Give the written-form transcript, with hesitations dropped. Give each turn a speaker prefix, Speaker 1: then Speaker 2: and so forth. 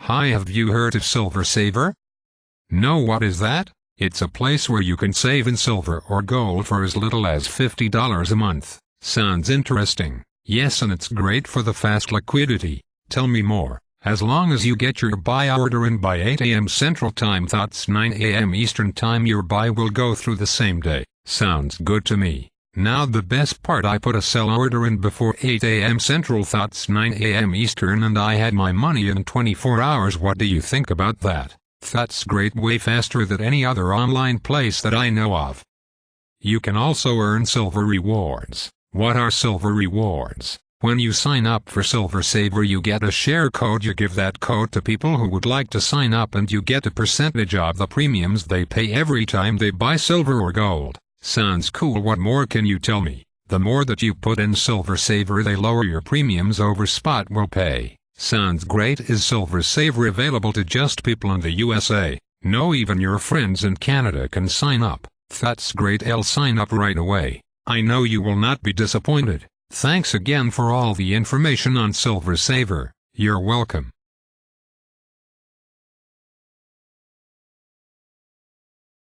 Speaker 1: Hi, have you heard of Silver Saver? No, what is that? It's a place where you can save in silver or gold for as little as $50 a month. Sounds interesting. Yes, and it's great for the fast liquidity. Tell me more. As long as you get your buy order in by 8 a.m. Central Time, that's 9 a.m. Eastern Time, your buy will go through the same day. Sounds good to me. Now the best part, I put a sell order in before 8 a.m. Central, that's 9 a.m. Eastern, and I had my money in 24 hours. What do you think about that? That's great, way faster than any other online place that I know of. You can also earn silver rewards. What are silver rewards? When you sign up for Silver Saver, you get a share code. You give that code to people who would like to sign up, and you get a percentage of the premiums they pay every time they buy silver or gold. Sounds cool. What more can you tell me? The more that you put in Silver Saver, they lower your premiums over spot will pay. Sounds great. Is Silver Saver available to just people in the USA? No, even your friends in Canada can sign up. That's great. I'll sign up right away. I know you will not be disappointed. Thanks again for all the information on Silver Saver. You're welcome.